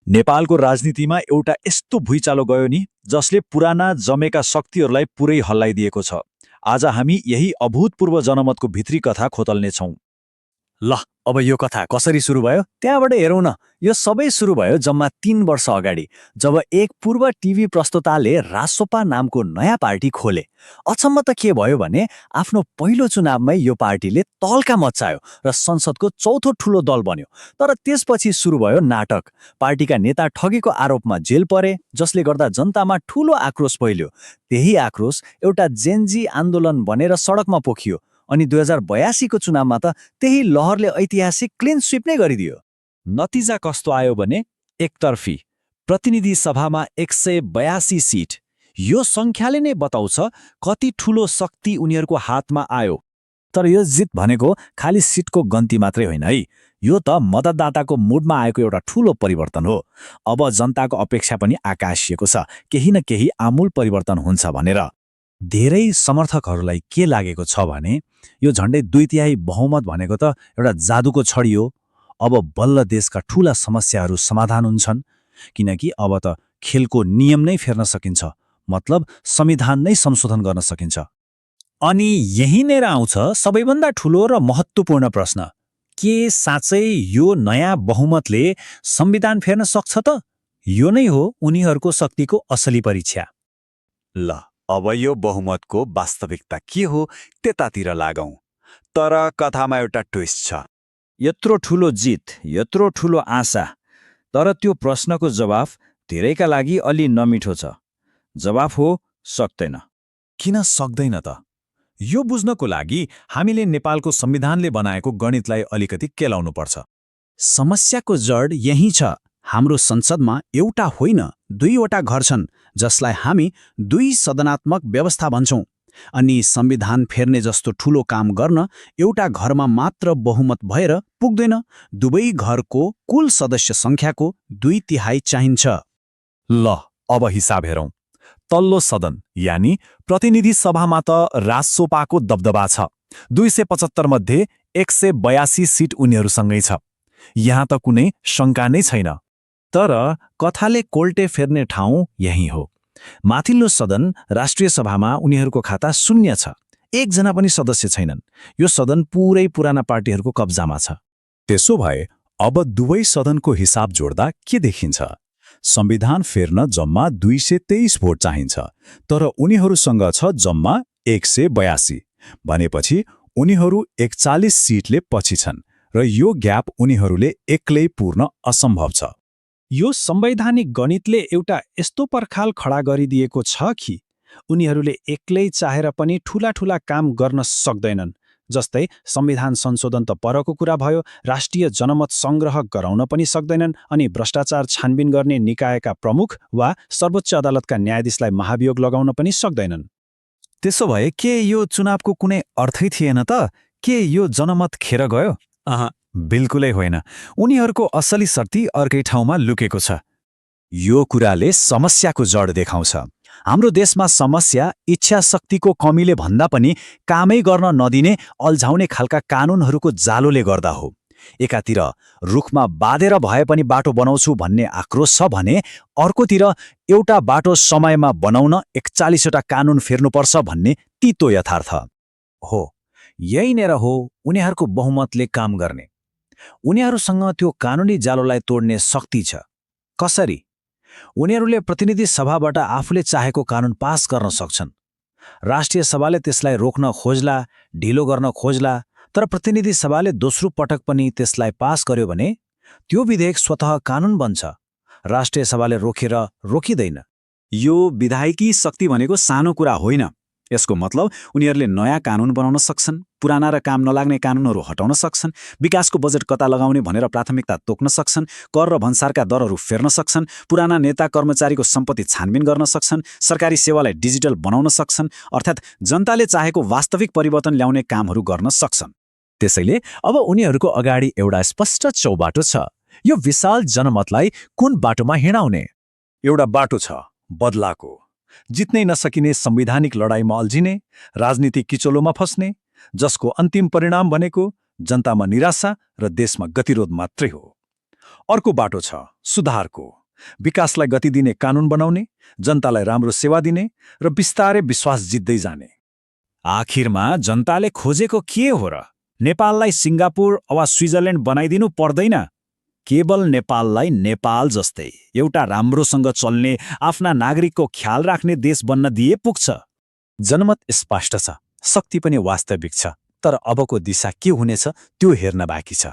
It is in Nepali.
नेपालको राजनीतिमा एउटा यस्तो भुइँचालो गयो नि जसले पुराना जमेका शक्तिहरूलाई पुरै हल्लाइदिएको छ। आज हामी यही अभूतपूर्व जनमतको भित्री कथा खोतल्नेछौँ। ल अब यो कथा कसरी सुरु भयो त्यहाँबाट हेरौँ न। यो सबै सुरु भयो जम्मा 3 वर्ष अगाडि, जब एक पूर्व टिभी प्रस्तोताले रासोपा नामको नयाँ पार्टी खोले। अचम्म त के भयो भने आफ्नो पहिलो चुनावमै यो पार्टीले तल्का मच्चायो र संसदको चौथो ठूलो दल बन्यो। तर त्यसपछि सुरु भयो नाटक। पार्टीका नेता ठगेको आरोपमा जेल परे, जसले गर्दा जनतामा ठूलो आक्रोश फैल्यो। त्यही आक्रोश एउटा जेनजी आन्दोलन बनेर सडकमा पोखियो। अनि 2082 को चुनावमा त त्यही लहरले ऐतिहासिक क्लिन स्विप नै गरिदियो। नतिजा कस्तो आयो भने एकतर्फी प्रतिनिधि सभामा 182 सिट। यो संख्याले नै बताउँछ कति ठूलो शक्ति उनीहरूको हातमा आयो। तर यो जित भनेको खाली सिटको गन्ती मात्रै होइन है, यो त मतदाताको मुडमा आएको एउटा ठूलो परिवर्तन हो। अब जनताको अपेक्षा पनि आकाशिएको छ, केही न केही आमूल परिवर्तन हुन्छ भनेर। धेरै समर्थकहरूलाई के लागेको छ भने यो झण्डै 2/3 बहुमत भनेको त एउटा जादुको छडी हो। अब बल्ल देशका ठूला समस्याहरू समाधान हुन्छन्, किनकि अब त खेलको नियम नै फेर्न सकिन्छ, मतलब संविधान नै संशोधन गर्न सकिन्छ। अनि यही नै आउँछ सबैभन्दा ठूलो र महत्त्वपूर्ण प्रश्न, के साँच्चै यो नयाँ बहुमतले संविधान फेर्न सक्छ त? यो नै हो उनीहरूको शक्तिको असली परीक्षा। ल अब यो बहुमतको वास्तविकता के हो त्यतातिर लागौं। तर कथामा एउटा ट्विस्ट छ। यत्रो ठूलो जित, यत्रो ठूलो आशा, तर त्यो प्रश्नको जवाफ धेरैका लागि अलि नमिठो छ। जवाफ हो सक्दैन। किन सक्दैन त? यो बुझ्नको लागि हामीले नेपालको संविधानले बनाएको गणितलाई अलिकति केलाउनुपर्छ। समस्याको जड यही छ। हाम्रो संसदमा एउटा होइन 2वटा घर छन्, जसलाई हामी 2 सदनात्मक व्यवस्था भन्छौं। अनि संविधान फेर्ने जस्तो ठूलो काम गर्न एउटा घरमा मात्र बहुमत भएर पुग्दैन। दुवै घरको कुल सदस्य संख्याको 2/3 चाहिन्छ। ल अब हिसाब हेरौं। तल्लो सदन यानी प्रतिनिधि सभामा त रासोपाको दबदबा छ। 275 मध्ये 182 सिट उनीहरूसँगै छ। यहाँ त कुनै शङ्का नै छैन। तर कथाले कोल्टे फेर्ने ठाउँ यही हो। माथिल्लो सदन राष्ट्रिय सभामा उनीहरूको खाता शून्य छ। एकजना पनि सदस्य छैनन्। यो सदन पुरै पुराना पार्टीहरूको कब्जामा छ। त्यसो भए अब दुवै सदनको हिसाब जोड्दा के देखिन्छ? संविधान फेर्न जम्मा 223 भोट चाहिन्छ, तर उनीहरूसँग छ जम्मा 182। भनेपछि उनीहरू 41 सिटले पछि छन् र यो ग्याप उनीहरूले एक्लै पूर्ण असम्भव छ। यो संवैधानिक गणितले एउटा यस्तो पर्खाल खडा गरिदिएको छ कि उनीहरूले एक्लै चाहेर पनि ठूला ठूला काम गर्न सक्दैनन्। जस्तै संविधान संशोधन त परको कुरा भयो, राष्ट्रिय जनमत संग्रह गराउन पनि सक्दैनन्, अनि भ्रष्टाचार छानबिन गर्ने निकायका प्रमुख वा सर्वोच्च अदालतका न्यायाधीशलाई महाभियोग लगाउन पनि सक्दैनन्। त्यसो भए के यो चुनावको कुनै अर्थै थिएन त? के यो जनमत खेर गयो? बिल्कुलै होइन। उनीहरूको असली शक्ति अर्कै ठाउँमा लुकेको छ। यो कुराले समस्याको जड देखाउँछ। हाम्रो देशमा समस्या इच्छा शक्तिको कमीले भन्दा पनि कामै गर्न नदिने अल्झाउने खालका कानूनहरूको जालोले गर्दा हो। एकातिर रुखमा बाँधेर भए पनि बाटो बनाउँछु भन्ने आक्रोश छ भने अर्कोतिर एउटा बाटो समयमा बनाउन 41वटा कानून फेर्नुपर्छ भन्ने तितो यथार्थ हो। यही नै हो उनीहरूको बहुमतले काम गर्ने। उनीहरूसँग त्यो कानुनी जालोलाई तोड्ने शक्ति छ। कसरी? उनीहरूले प्रतिनिधि सभाबाट आफूले चाहेको कानून पास गर्न सक्छन्। राष्ट्रिय सभाले त्यसलाई रोक्न खोज्ला, ढिलो गर्न खोज्ला, तर प्रतिनिधि सभाले दोस्रो पटक पनि त्यसलाई पास गर्यो भने त्यो विधेयक स्वतः कानून बन्छ। राष्ट्रिय सभाले रोकेर रोकिँदैन। यो विधायकी शक्ति भनेको सानो कुरा होइन। यसको मतलब उनीहरूले नयाँ कानून बनाउन सक्छन्, पुराना र काम नलाग्ने कानूनहरू हटाउन सक्छन्, विकासको बजेट कता लगाउने भनेर प्राथमिकता तोक्न सक्छन्, कर र भन्सारका दरहरू फेर्न सक्छन्, पुराना नेता कर्मचारीको सम्पत्ति छानबिन गर्न सक्छन्, सरकारी सेवालाई डिजिटल बनाउन सक्छन्, अर्थात् जनताले चाहेको वास्तविक परिवर्तन ल्याउने कामहरू गर्न सक्छन्। त्यसैले अब उनीहरूको अगाडि एउटा स्पष्ट चौबाटो छ। यो विशाल जनमतलाई कुन बाटोमा हिँडाउने? एउटा बाटो छ बदलाको, जित्नै नसकिने संवैधानिक लडाईँमा अल्झिने, राजनीतिक किचोलोमा फस्ने, जसको अन्तिम परिणाम भनेको जनतामा निराशा र देशमा गतिरोध मात्रै हो। अर्को बाटो छ सुधारको। विकासलाई गति दिने कानून बनाउने, जनतालाई राम्रो सेवा दिने र बिस्तारै विश्वास जित्दै जाने। आखिरमा जनताले खोजेको के हो र? नेपाललाई सिङ्गापुर वा स्विजरल्यान्ड बनाइदिनु पर्दैन। केवल नेपाललाई नेपाल जस्तै एउटा राम्रोसँग चल्ने, आफ्ना नागरिकको ख्याल राख्ने देश बन्न दिए पुग्छ। जनमत स्पष्ट छ, शक्ति पनि वास्तविक छ, तर अबको दिशा के हुनेछ त्यो हेर्न बाँकी छ।